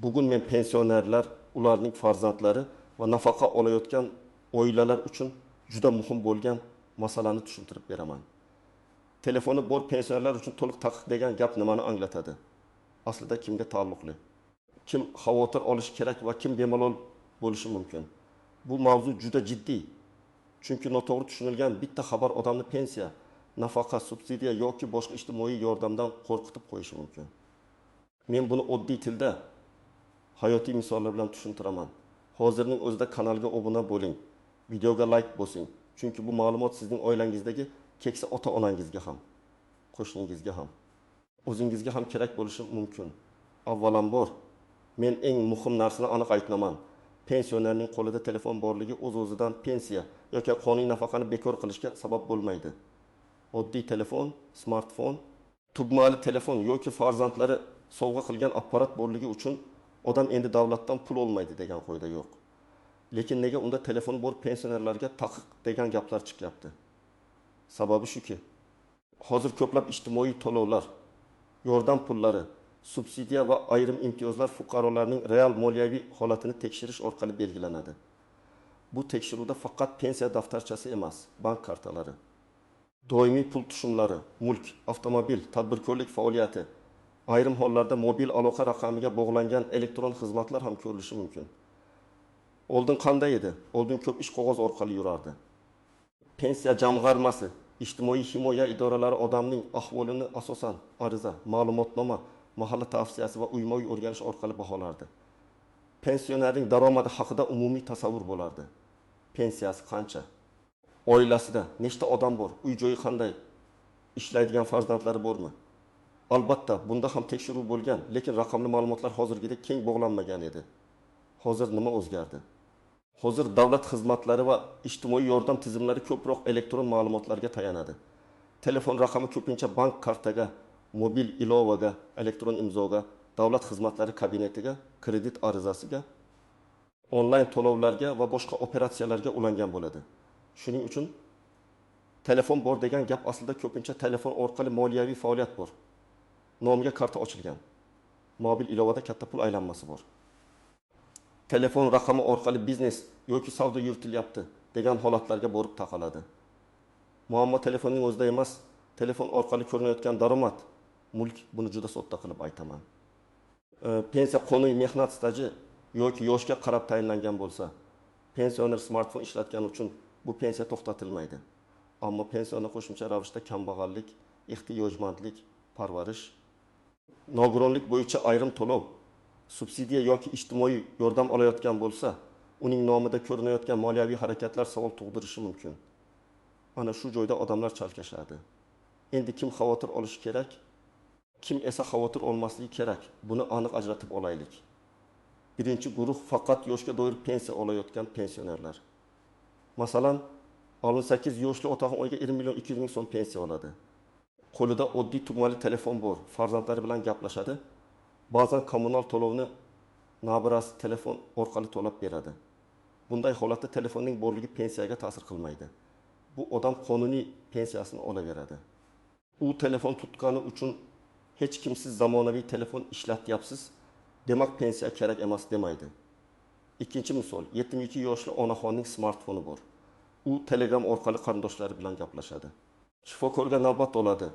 bugun men pensionerlar, ularning farzandlari va nafaqa olayotgan oilalar uchun juda muhim bo'lgan masalani tushuntirib beraman. Telefoni bor pensionerlar uchun to'liq taqiq degan gap nimani anglatadi? Aslida kimga taalluqli? Kim xavotir olish kerak va kim bemalol bo'lishi mumkin? Bu mavzu juda jiddiy. Chunki noto'g'ri tushunilgan bitta xabar odamni pensiya, nafaqa, subsidiya yoki boshqa ijtimoiy yordamdan qo'rqitib qo'yishi mumkin. Men buni oddiy tilda hayotiy misollar bilan tushuntiraman. Hozirning o'zida kanalga obuna bo'ling, videoga like bosing. Chunki bu ma'lumot sizning oilangizdagi keksa ota-onangizga ham, qo'shningizga ham, o'zingizga ham kerak bo'lishi mumkin. Avvalambor, men eng muhim narsani aniq aytmoqman. Pensionerning qo'lida telefon borligi o'z-o'zidan pensiya yoki qonuniy nafaqani bekor qilishga sabab bo'lmaydi. Oddiy telefon, smartfon, tugmali telefon yoki farzandlari sovg'a qilgan apparat borligi uchun odam endi davlatdan pul olmaydi degan qo'yda yo'q. Lekin nega unda telefon bor pensionerlarga taqiq degan gaplar chiqyapti? Sababi shuki, hozir ko'plab ijtimoiy to'lovlar, yordam pullari, subsidiya va ayrim imtiyozlar fuqarolarning real moliyaviy holatini tekshirish orqali belgilanadi. Bu tekshiruvda faqat pensiya daftarchasi emas, bank kartalari, doimiy pul tushumlari, mulk, avtomobil, tadbirkorlik faoliyati, ayrim hollarda mobil aloqa raqamiga bog'langan elektron xizmatlar ham ko'rilishi mumkin. Oldin qanday edi? Oldin ko'p ish qog'oz orqali yurardi. Pensiya jamg'armasi, ijtimoiy himoya idoralari odamning ahvolini asosan ariza, ma'lumotnoma, mahalla tavsiyasi va uyma-uy o'rganish orqali baholardi. Pensionerning daromadi haqida umumiy tasavvur bo'lardi. Pensiyasi qancha? Oilasida nechta odam bor? Uy-joyi qanday? Ishlaydigan farzandlari bormi? Albatta, bunda ham tekshiruv bo'lgan, lekin raqamli ma'lumotlar hozirgidek keng bog'lanmagan edi. Hozir nima o'zgardi? Hozir davlat xizmatlari va ijtimoiy yordam tizimlari ko'proq elektron ma'lumotlarga tayanadi. Telefon raqami ko'pincha bank kartaga, mobil ilovaga, elektron imzoga, davlat xizmatlari kabinetiga, kredit arizasiga, onlayn to'lovlarga va boshqa operatsiyalarga ulangan bo'ladi. Shuning uchun telefon bor degan gap aslida ko'pincha telefon orqali moliyaviy faoliyat bor. Nomiga karta ochilgan. Mobil ilovada katta pul aylanmasi bor. Telefon raqami orqali biznes yoki savdo yuritilyapti degan holatlarga borib taqaladi. Muammo telefonning o'zida emas, telefon orqali ko'rinayotgan daromad, mulk, buni juda sodda qilib aytaman. Pensiya qonuniy mehnat staji yoki yoshga qarab tayinlangan bo'lsa, pensioner smartfon ishlatgani uchun bu pensiya to'xtatilmaydi. Ammo pensiyaga qo'shimcha ravishda kambag'allik, ehtiyojmandlik, parvarish, nogironlik bo'yicha ayrim to'lov, subsidiya yoki ijtimoiy yordam olayotgan bo'lsa, uning nomida ko'rinayotgan moliyaviy harakatlar savol tug'dirishi mumkin. Ana shu joyda odamlar chalkashadi. Endi kim xavotir olishi kerak, kim esa xavotir olmasligi kerak? Buni aniq ajratib olaylik. Birinchi guruh faqat yoshga doir pensiya olayotgan pensionerlar. Masalan, 68 yoshli otaxon oyga 20 million 200 ming so'm pensiya oladi. Qo'lida oddiy tugmali telefon bor, farzandlari bilan gaplashadi. Ba'zan kommunal to'lovni nabirasi telefon orqali to'lab beradi. Bunday holatda telefonning borligi pensiyaga ta'sir qilmaydi. Bu odam qonuniy pensiyasini olaveradi. U telefon tutgani uchun hech kim siz zamonaviy telefon ishlatyapsiz, demak pensiya kerak emas demaydi. Ikkinchi misol, 72 yoshli onaxonning smartfoni bor. U Telegram orqali qarindoshlari bilan gaplashadi. Shifokorga navbat oladi.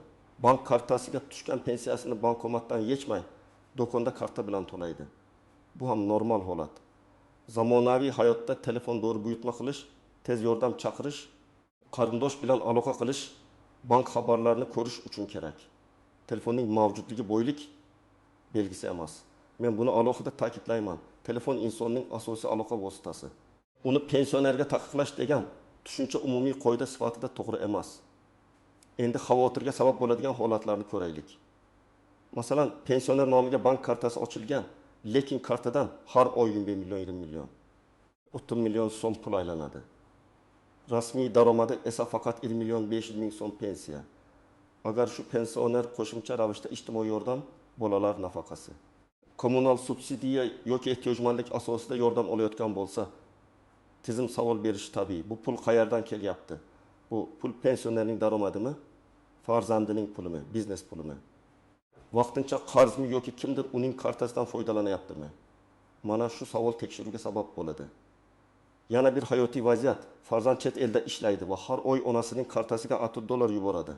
Bank kartasiga tushgan pensiyasini bankomatdan yechmay, do'konda karta bilan to'laydi. Bu ham normal holat. Zamonaviy hayotda telefon doğru buyurtma qilish, tez yordam chaqirish, qarindosh bilan aloqa qilish, bank xabarlarini ko'rish uchun kerak. Telefonning mavjudligi boylik belgisi emas. Men buni alohida ta'kidlayman. Telefon insonning asosiy aloqa vositasi. Uni pensionerga taqiqlash degan tushuncha umumiy qoida sifatida to'g'ri emas. Endi xavotirga sabab bo'ladigan holatlarni ko'raylik. Masalan, pensioner nomiga bank kartasi ochilgan, lekin kartadan har oy 20 million 20 million 30 million so'm pul aylanadi. Rasmiy daromadi esa faqat 1 million 500 ming so'm pensiya. Agar shu pensioner qo'shimcha ravishda ijtimoiy yordam, bolalar nafaqasi, kommunal subsidiya yoki ehtiyojmandlik asosida yordam olayotgan bo'lsa, tizim savol berishi tabiiy. Bu pul qayerdan kelyapti? Bu pul pensionerning daromadimi, farzandining pulimi, biznes pulimi? Vaqtincha qarzmi yoki kimdir uning kartasidan foydalanyaptimi? mana shu savol tekshiruvga sabab bo'ladi. Yana bir hayotiy vaziyat. Farzand chet elda ishlaydi va har oy onasining kartasiga $60 yuboradi.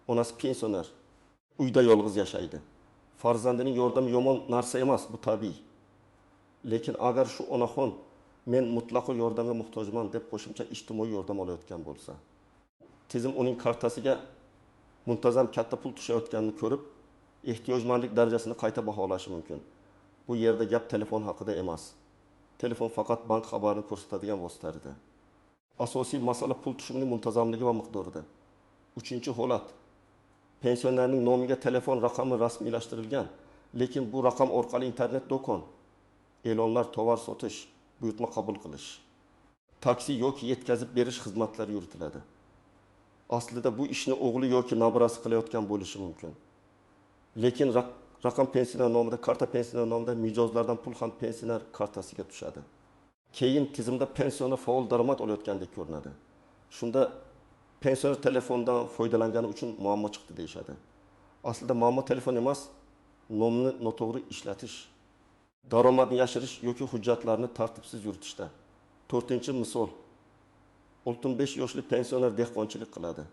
Onasi pensioner. Uyda yolg'iz yashaydi. Farzandining yordami yomon narsa emas, bu tabiiy. Lekin agar shu onaxon men mutlaqo yordamga muhtojman deb qo'shimcha ijtimoiy yordam olayotgan bo'lsa, tizim uning kartasiga muntazam katta pul tushayotganini ko'rib, ehtiyojmandlik darajasini qayta baholashi mumkin. Bu yerda gap telefon haqida emas. Telefon faqat bank xabarini ko'rsatadigan vositadir. Asosiy masala pul tushumining muntazamligi va miqdorida. 3-holat. Pensionerning nomiga telefon raqami rasmiylashtirilgan, lekin bu raqam orqali internet do'kon, e'lonlar, tovar sotish, buyurtma qabul qilish, taksi yoki yetkazib berish xizmatlari yuritiladi. Aslida bu ishni o'g'li yoki nabirasi qilayotgan bo'lishi mumkin. Lekin raqam pensioner nomida, karta pensioner nomida mijozlardan pul ham pensioner kartasiga tushadi. Keyin tizimda pensioner faol daromad olayotgandek ko'rinadi. Shunda pensioner telefondan foydalangani uchun muammo chiqdi deyshadi. Aslida muammo telefon emas, nomni noto'g'ri ishlatish, daromadni yashirish yoki hujjatlarni tartibsiz yuritishda. 4-misol. 65 yoshli pensioner dehqonchilik qiladi.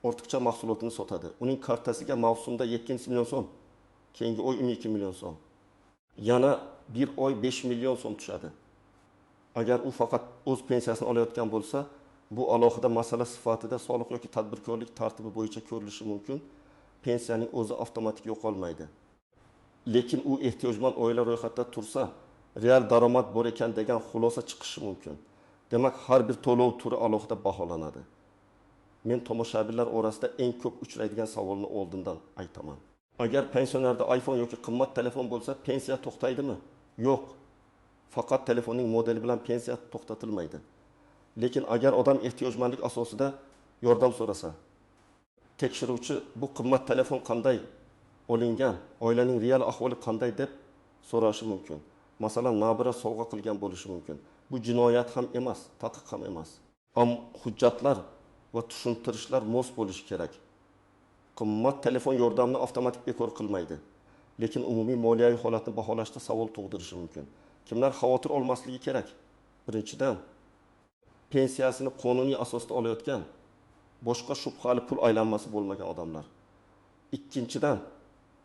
Ortiqcha mahsulotini sotadi. Uning kartasiga mavsumda 7 million so'm, keyingi oy 12 million so'm. Yana bir oy 5 million so'm tushadi. Agar u faqat o'z pensiyasini olayotgan bo'lsa, bu alohida masala sifatida soliq yoki tadbirkorlik tartibi bo'yicha ko'rilishi mumkin. Pensiyaning o'zi avtomatik yo'qolmaydi. Lekin u ehtiyojmand oila ro'yxatida tursa, real daromad bor ekan degan xulosa chiqishi mumkin. Demak, har bir to'lov turi alohida baholanadi. Men tomoshabinlar orasida eng ko'p uchraydigan savolni oldindan aytaman. Agar pensionerda iPhone yoki qimmat telefon bo'lsa, pensiya to'xtaydimi? Yo'q. Faqat telefonning modeli bilan pensiya to'xtatilmaydi. Lekin agar odam ehtiyojmandlik asosida yordam so'rasa, tekshiruvchi bu qimmat telefon qanday olingan, oilaning real ahvoli qanday deb so'rashi mumkin. Masalan, nabira sovg'a qilgan bo'lishi mumkin. Bu jinoyat ham emas, taqiq ham emas. Ammo hujjatlar va tushuntirishlar mos bo'lishi kerak. Qimmat telefon yordamini avtomatik bekor qilmaydi. Lekin umumiy moliyaviy holatni baholashda savol tug'dirishi mumkin. Kimlar xavotir olmasligi kerak? Birinchidan, pensiyasini qonuniy asosda olayotgan, boshqa shubhali pul aylanmasi bo'lmagan odamlar. Ikkinchidan,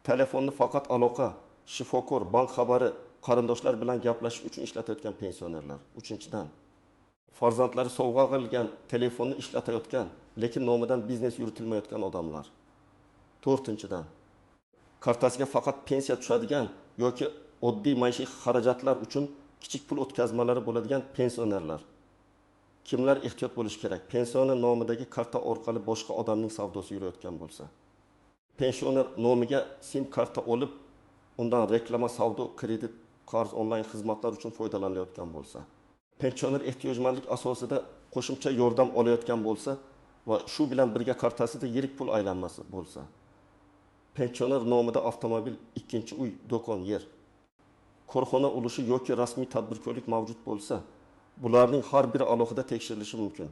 telefonni faqat aloqa, shifokor, bank xabari, qarindoshlar bilan gaplashish uchun ishlatayotgan pensionerlar. Uchinchidan, farzandlari sovg'a qilgan telefonni ishlatayotgan, lekin nomidan biznes yuritilmayotgan odamlar. To'rtinchidan, kartasiga faqat pensiya tushadigan yoki oddiy maishiy xarajatlar uchun kichik pul o'tkazmalari bo'ladigan pensionerlar. Kimlar ehtiyot bo'lish kerak? Pensioner nomidagi karta orqali boshqa odamning savdosi yurayotgan bo'lsa. Pensioner nomiga SIM karta olib, undan reklama, savdo, kredit, qarz, onlayn xizmatlar uchun foydalanilayotgan bo'lsa. Pensioner ehtiyojmandlik asosida qo'shimcha yordam olayotgan bo'lsa va shu bilan birga kartasida yirik pul aylanmasi bo'lsa. Pensioner nomida avtomobil, ikkinchi uy, do'kon, yer, korxona ulushi yoki rasmiy tadbirkorlik mavjud bo'lsa, bularning har biri alohida tekshirilishi mumkin.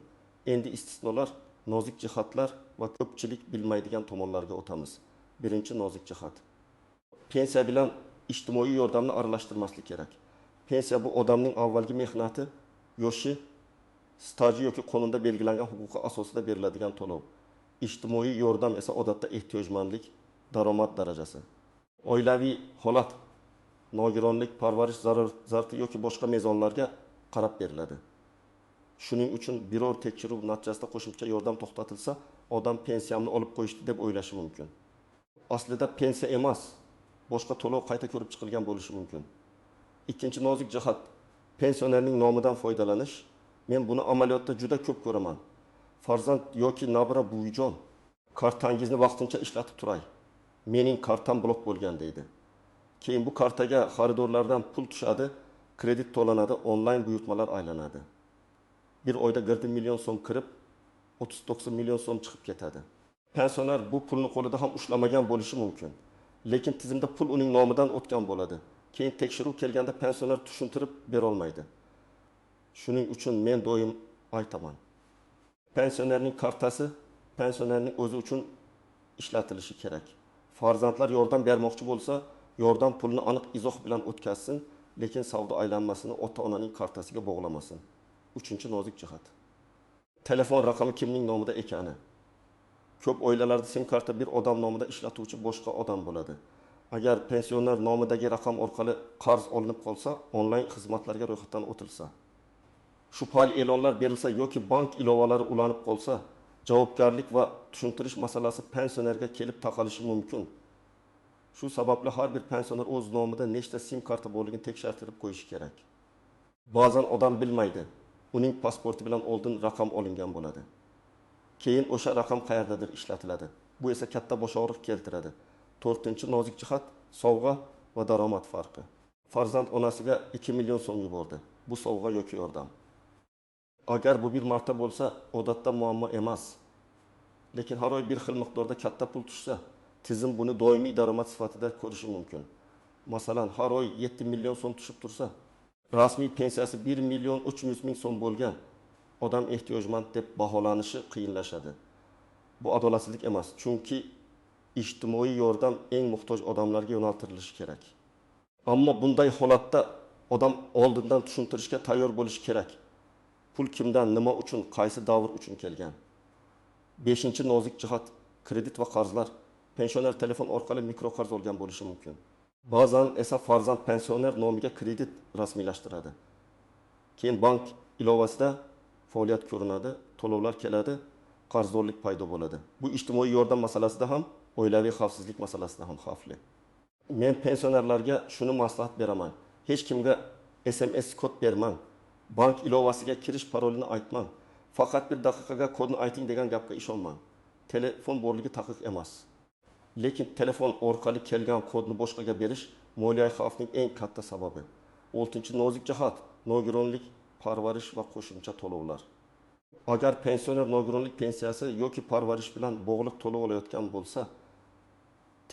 Endi istisnolar, nozik jihatlar va ko'pchilik bilmaydigan tomonlarga o'tamiz. Birinchi nozik jihat. Pensiya bilan ijtimoiy yordamni aralashtirmaslik kerak. Pensiya bu odamning avvalgi mehnati, yoshi, staji yoki qonunda belgilangan huquqi asosida beriladigan to'lov. Ijtimoiy yordam esa odatda ehtiyojmandlik, daromad darajasi, oilaviy holat, nogironlik, parvarish zarurati yoki boshqa mezonlarga qarab beriladi. Shuning uchun biror tekshiruv natijasida qo'shimcha yordam to'xtatilsa, odam pensiyamni olib qo'yishdi deb o'ylashi mumkin. Aslida pensiya emas, boshqa to'lov qayta ko'rib chiqilgan bo'lishi mumkin. Ikkinchi nozik jihat, pensionerning nomidan foydalanish. Men buni amaliyotda juda ko'p ko'raman. Farzand yoki nabira buvijon, kartangizni vaqtincha ishlatib turay. Mening kartam blok bo'lgan deydi. Keyin bu kartaga xaridorlardan pul tushadi, kredit to'lanadi, onlayn buyurtmalar aylanadi. Bir oyda 40 million so'm kirib, 39 million so'm chiqib ketadi. Pensioner bu pulni qo'lida ham ushlamagan bo'lishi mumkin. Lekin tizimda pul uning nomidan o'tgan bo'ladi. Keyin tekshiruv kelganda pensioner tushuntirib bera olmaydi. Shuning uchun men doim aytaman. Pensionerning kartasi pensionerning o'zi uchun ishlatilishi kerak. Farzandlar yordam bermoqchi bo'lsa, yordam pulini aniq izoh bilan o'tkazsin lekin savdo aylanmasini ota-onaning kartasiga bog'lamasin. 3-nozik jihat. Telefon raqami kimning nomida ekani. Ko'p oilalarda sim karta bir odam nomida ishlatuvchi boshqa odam bo'ladi. Agar pensioner nomidagi raqam orqali qarz olinib qolsa, onlayn xizmatlarga ro'yxatdan o'tilsa, shubhali e'lonlar berilsa yoki bank ilovalari ulanib qolsa, javobgarlik va tushuntirish masalasi pensionerga kelib taqalishi mumkin. Shu sababli har bir pensioner o'z nomida nechta sim karta borligini tekshirtirib qo'yishi kerak. Ba'zan odam bilmaydi, uning pasporti bilan oldin raqam olingan bo'ladi. Keyin o'sha raqam qayerdadir ishlatiladi. Bu esa katta bosh og'riq keltiradi. 4-nozik jihat sovg'a va daromad farqi. Farzand onasiga 2 million so'm yubordi. Bu sovg'a yoki yordam. Agar bu bir marta bo'lsa, odatda muammo emas. Lekin har oy bir xil miqdorda katta pul tushsa, tizim buni doimiy daromad sifatida ko'rishi mumkin. Masalan, har oy 7 million so'm tushib tursa, rasmiy pensiyasi 1 million 300 ming so'm bo'lgan odam ehtiyojmand deb baholanishi qiyinlashadi. Bu adolatsizlik emas, chunki ijtimoiy yordam eng muhtoj odamlarga yo'naltirilishi kerak. Ammo bunday holatda odam oldindan tushuntirishga tayyor bo'lishi kerak. Pul kimdan, nima uchun, qaysi davr uchun kelgan. 5-nozik jihat kredit va qarzlar. Pensioner telefon orqali mikroqarz olgan bo'lishi mumkin. Ba'zan esa farzand pensioner nomiga kredit rasmiylashtiradi. Keyin bank ilovasida faoliyat ko'rinadi, to'lovlar keladi, qarzdorlik paydo bo'ladi. Bu ijtimoiy yordam masalasida ham, oilaviy xavfsizlik masalasida ham xavfli. Men pensionerlarga shuni maslahat beraman. Hech kimga SMS kod bermang. Bank ilovasiga kirish parolini aytmang. Faqat bir daqiqaga kodni ayting degan gapga ishonmang. Telefon borligi taqiq emas. Lekin telefon orqali kelgan kodni boshqaga berish moliyaviy xavfning eng katta sababi. 6-nozik jihat nogironlik, parvarish va qo'shimcha to'lovlar. Agar pensioner nogironlik pensiyasi yoki parvarish bilan bog'liq to'lov olayotgan bo'lsa,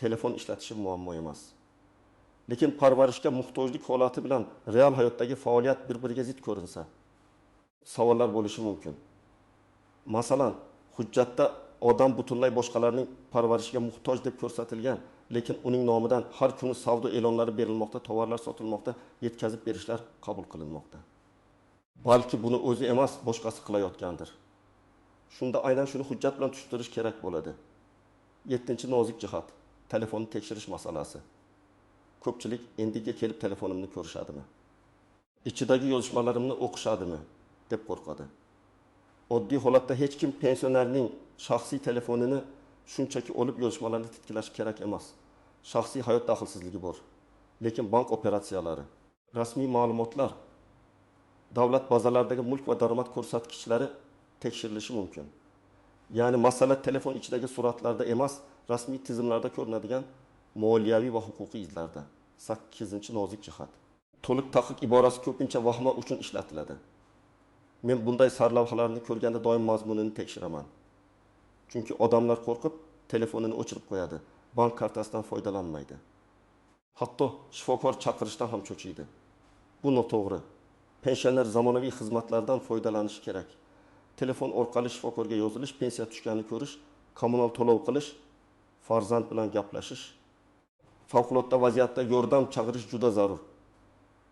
telefon ishlatishi muammo emas. Lekin parvarishga muhtojlik holati bilan real hayotdagi faoliyat bir-biriga zid ko'rinsa, savollar bo'lishi mumkin. Masalan, hujjatda odam butunlay boshqalarning parvarishiga muhtoj deb ko'rsatilgan, lekin uning nomidan har kuni savdo e'lonlari berilmoqda, tovarlar sotilmoqda, yetkazib berishlar qabul qilinmoqda. Balki buni o'zi emas, boshqasi qilayotgandir. Shunda aynan shuni hujjat bilan tushuntirish kerak bo'ladi. 7-nozik jihat telefonni tekshirish masalasi. Ko'pchilik endiga kelib telefonimni ko'rishadimi? Ichidagi yozishmalarimni o'qishadimi deb qo'rqadi. Oddiy holatda hech kim pensionerning shaxsiy telefonini shunchaki olib yozishmalarni titkilash kerak emas. Shaxsiy hayot daxlsizligi bor. Lekin bank operatsiyalari, rasmiy ma'lumotlar, davlat bazalaridagi mulk va daromad ko'rsatkichlari tekshirilishi mumkin. Ya'ni masala telefon ichidagi suratlarda emas, rasmiy tizimlarda ko'rinadigan moliyaviy va huquqiy izlarda. 8-nozik jihat. To'liq taqiq iborasi ko'pincha vahma uchun ishlatiladi. Men bunday sarlavhalarni ko'rganda doim mazmunini tekshiraman. Chunki odamlar qo'rqib telefonini o'chirib qo'yadi, bank kartasidan foydalanmaydi. Hatto shifokor chaqirishdan ham cho'chiydi. Bu noto'g'ri. Pensioner zamonaviy xizmatlardan foydalanishi kerak. Telefon orqali shifokorga yozilish, pensiya tushganini ko'rish, kommunal to'lov qilish, farzand bilan gaplashish, favqulodda vaziyatda yordam chaqirish juda zarur.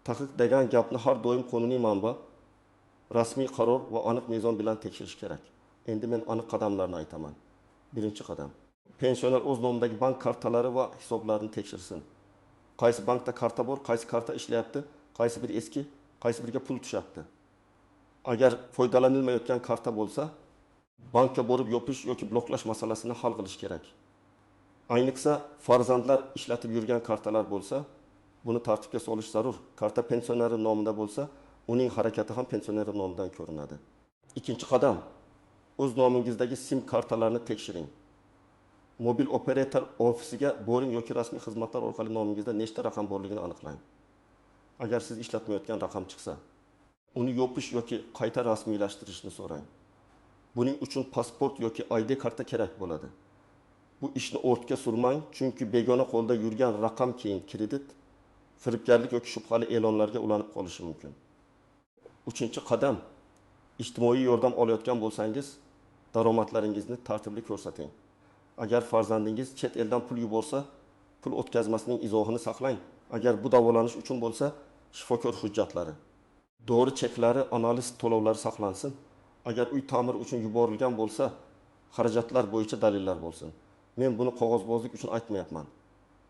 Taqiq degan gapni har doim qonuniy manba, rasmiy qaror va aniq mezon bilan tekshirish kerak. Endi men aniq qadamlarni aytaman. 1-qadam. Pensioner o'z nomidagi bank kartalari va hisoblarini tekshirsin. Qaysi bankda karta bor, qaysi karta ishlayapti, qaysi bir eski, qaysi biriga pul tushyapti. Agar foydalanilmayotgan karta bo'lsa, bankka borib yopish yoki bloklash masalasini hal qilish kerak. Ayniqsa farzandlar ishlatib yurgan kartalar bo'lsa, buni tartibga solish zarur. Karta pensioner nomida bo'lsa, uning harakati ham pensioner nomidan ko'rinadi. 2-qadam. O'z nomingizdagi sim kartalarni tekshiring. Mobil operator ofisiga boring yoki rasmiy xizmatlar orqali nomingizda nechta raqam borligini aniqlang. Agar siz ishlatmayotgan raqam chiqsa, uni yopish yoki qayta rasmiylashtirishni so'rang. Buning uchun pasport yoki ID karta kerak bo'ladi. Bu ishni ortga surmang, chunki begona qo'lda yurgan raqam keyin kredit, firibgarlik yoki shubhali e'lonlarga ulanib qolishi mumkin. 3-qadam. Ijtimoiy yordam olayotgan bo'lsangiz, daromadlaringizni tartibli ko'rsating. Agar farzandingiz chet eldan pul yuborsa, pul o'tkazmasining izohini saqlang. Agar bu davolanish uchun bo'lsa, shifokor hujjatlari, dori cheklari, analiz to'lovlari saqlansin. Agar uy ta'mir uchun yuborilgan bo'lsa, xarajatlar bo'yicha dalillar bo'lsin. Men buni qog'ozbozlik uchun aytmayapman.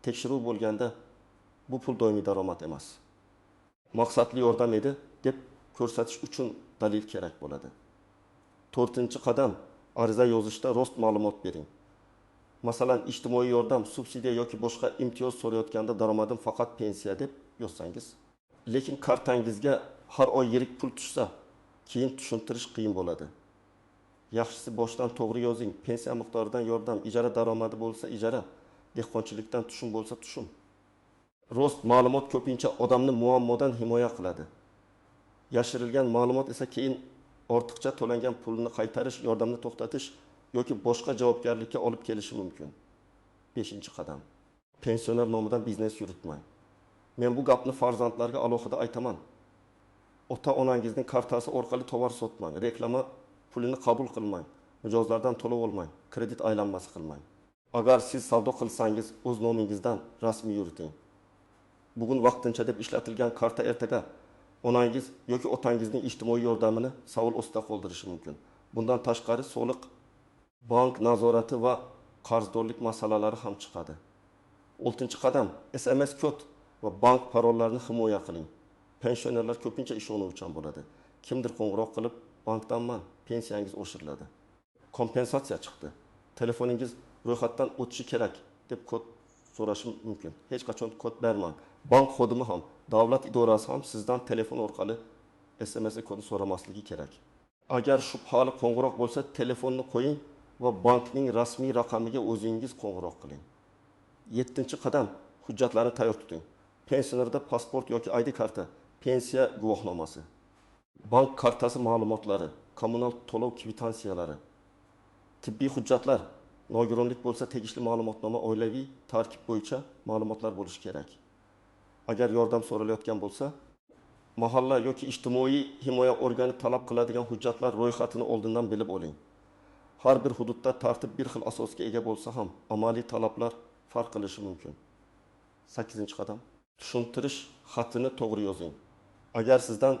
Tekshiruv bo'lganda bu pul doimiy daromad emas. Maqsadli yordam edi deb ko'rsatish uchun dalil kerak bo'ladi. 4-qadam, ariza yozishda rost ma'lumot bering. Masalan, ijtimoiy yordam, subsidiya yoki boshqa imtiyoz so'rayotganda daromadim faqat pensiya deb yozsangiz, lekin kartangizga har oy yirik pul tushsa, keyin tushuntirish qiyin bo'ladi. Yaxshisi boshdan to'g'ri yozing. Pensiya miqdoridan yordam, ijara daromadi bo'lsa ijara, dehqonchilikdan tushum bo'lsa tushum. Rost ma'lumot ko'pincha odamni muammodan himoya qiladi. Yashirilgan ma'lumot esa keyin ortiqcha to'langan pulni qaytarish, yordamni to'xtatish yoki boshqa javobgarlikka olib kelishi mumkin. 5-qadam. Pensioner nomidan biznes yuritmang. Men bu gapni farzandlarga alohida aytaman. Ota-onangizning kartasi orqali tovar sotmang, reklama pulini qabul qilmang, mijozlardan to'lov olmang, kredit aylanmasi qilmang. Agar siz savdo qilsangiz, o'z nomingizdan rasmiy yuriting. Bugun vaqtincha deb ishlatilgan karta ertaga onangiz yoki otangizning ijtimoiy yordamini savol ostida qoldirishi mumkin. Bundan tashqari soliq, bank nazorati va qarzdorlik masalalari ham chiqadi. 6-qadam, SMS kod va bank parollarini himoya qiling. Pensionerlar ko'pincha ishonuvchan bo'ladi. Kimdir qo'ng'iroq qilib, bankdanman, pensiyangiz oshiriladi. Kompensatsiya chiqdi. Telefoningiz ro'yxatdan o'tishi kerak deb kod so'rashi mumkin. Hech qachon kod bermang. Bank xodimi ham, davlat idorasi ham sizdan telefon orqali SMS kodi so'ramasligi kerak. Agar shubhali qo'ng'iroq bo'lsa, telefonni qo'ying va bankning rasmiy raqamiga o'zingiz qo'ng'iroq qiling. 7-qadam, hujjatlarni tayyor tuting. Pensionerda pasport yoki ID karta, pensiya guvohnomasi, bank kartasi ma'lumotlari, kommunal to'lov kvitansiyalari, tibbiy hujjatlar, nogironlik bo'lsa tegishli ma'lumotnoma, oilaviy tarkib bo'yicha ma'lumotlar bo'lishi kerak. Agar yordam so'ralayotgan bo'lsa, mahalla yoki ijtimoiy himoya organi talab qiladigan hujjatlar ro'yxatini oldindan bilib oling. Har bir hududda tartib bir xil asosga ega bo'lsa ham, amaliy talablar farq qilishi mumkin. 8-qadam, tushuntirish xatini to'g'ri yozing. Agar sizdan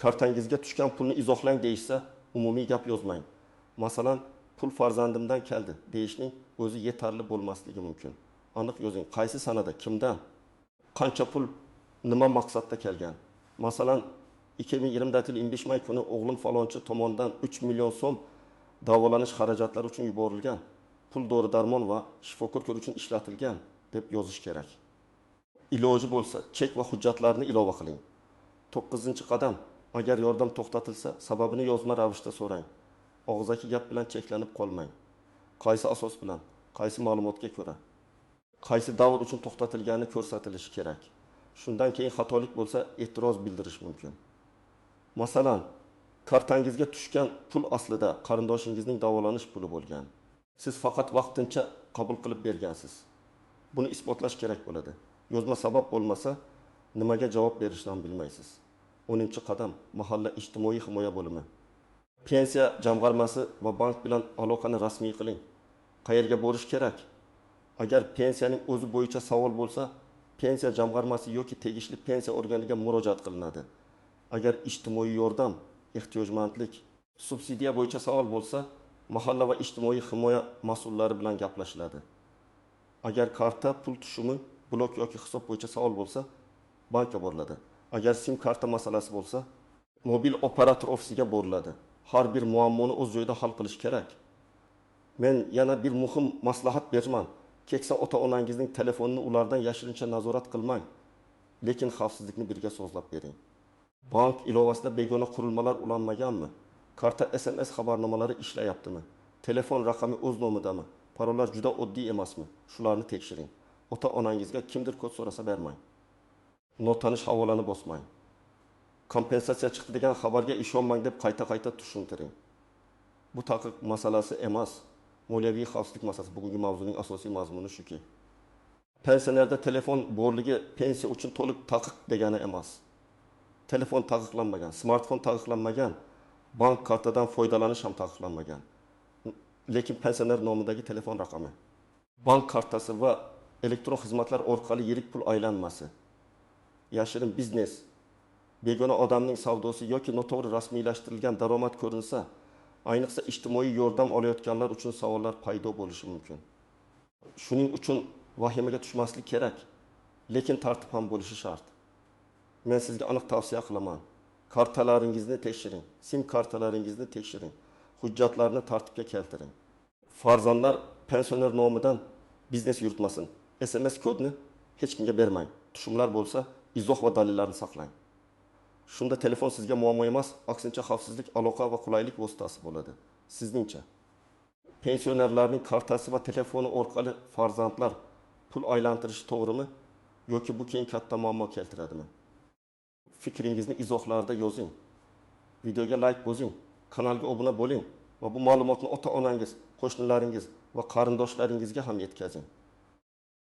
kartangizga tushgan pulni izohlang deyishsa, umumiy gap yozmang. Masalan, pul farzandimdan keldi deyishning o'zi yetarli bo'lmasligi mumkin. Aniq yozing. Qaysi sanada, kimdan, qancha pul, nima maqsadda kelgan. Masalan, 2020-25 may kuni o'g'lim falonchi tomonidan 3 million so'm davolanish xarajatlari uchun yuborilgan. Pul dori-darmon va shifokor uchun ishlatilgan deb yozish kerak. Iloji bo'lsa, chek va hujjatlarni ilova qiling. 9-qadam, agar yordam to'xtatilsa, sababini yozma ravishda so'rang. Og'zaki gap bilan cheklanib qolmang. Qaysi asos bilan, qaysi ma'lumotga ko'ra, qaysi davr uchun to'xtatilgani ko'rsatilishi kerak. Shundan keyin xatolik bo'lsa, e'tiroz bildirish mumkin. Masalan, kartangizga tushgan pul aslida qarindoshingizning davolanish puli bo'lgan. Siz faqat vaqtincha qabul qilib bergansiz. Buni isbotlash kerak bo'ladi. Yozma sabab bo'lmasa, nimaga javob berishdan bilmaysiz. 10-qadam, mahalla ijtimoiy himoya bo'limi. Pensiya jamg'armasi va bank bilan aloqani rasmiy qiling. Qayerga borish kerak? Agar pensiyaning o'zi bo'yicha savol bo'lsa, pensiya jamg'armasi yoki tegishli pensiya organiga murojaat qilinadi. Agar ijtimoiy yordam, ehtiyojmandlik, subsidiya bo'yicha savol bo'lsa, mahalla va ijtimoiy himoya mas'ullari bilan gaplashiladi. Agar karta pul tushumi, blok yoki hisob bo'yicha savol bo'lsa, bankka boriladi. Agar sim karta masalasi bo'lsa, mobil operator ofisiga boriladi. Har bir muammoni o'z joyida hal qilish kerak. Men yana bir muhim maslahat beraman. Keksa ota-onangizning telefonini ulardan yashirincha nazorat qilmang, lekin xavfsizlikni birga sozlab bering. Bank ilovasida begona qurilmalar ulanmaganmi? Karta SMS xabarnomalari ishlayaptimi? Telefon raqami o'z nomidami? Parollar juda oddiy emasmi? Shularni tekshiring. Ota-onangizga kimdir kod so'rasa bermang. Notanish havolani bosmang. Kompensatsiya chiqdi degan xabarga ishonmang deb qayta-qayta tushuntiring. Bu taqiq masalasi emas, moliyaviy xavfsizlik masalasi. Bugungi mavzuning asosiy mazmuni shuki. Pensionerda telefon borligi pensiya uchun to'liq taqiq degani emas. Telefon taqiqlanmagan, smartfon taqiqlanmagan, bank kartadan foydalanish ham taqiqlanmagan. Lekin pensioner nomidagi telefon raqami, bank kartasi va elektron xizmatlar orqali yirik pul aylanmasi, yashirin biznes begona odamning savdosi yoki noto'g'ri rasmiylashtirilgan daromad ko'rinsa, ayniqsa ijtimoiy yordam olayotganlar uchun savollar paydo bo'lishi mumkin. Shuning uchun vahimaga tushmaslik kerak, lekin tartib ham bo'lishi shart. Men sizga aniq tavsiya qilaman. Kartalaringizni tekshiring, sim kartalaringizni tekshiring, hujjatlarni tartibga keltiring. Farzandlar pensioner nomidan biznes yuritmasin. SMS kodni hech kimga bermang. Tushumlar bo'lsa, izoh va dalillarni saqlang. Shunda telefon sizga muammo emas, aksincha xavfsizlik, aloqa va qulaylik vositasi bo'ladi. Sizningcha pensionerlarning kartasi va telefoni orqali farzandlar pul aylantirishi to'g'rimi yoki bu keyin katta muammo keltiradimi? Fikringizni izohlarda yozing. Videoga like bosing, kanalga obuna bo'ling va bu ma'lumotni ota-onangiz, qo'shnilaringiz va qarindoshlaringizga ham yetkazing.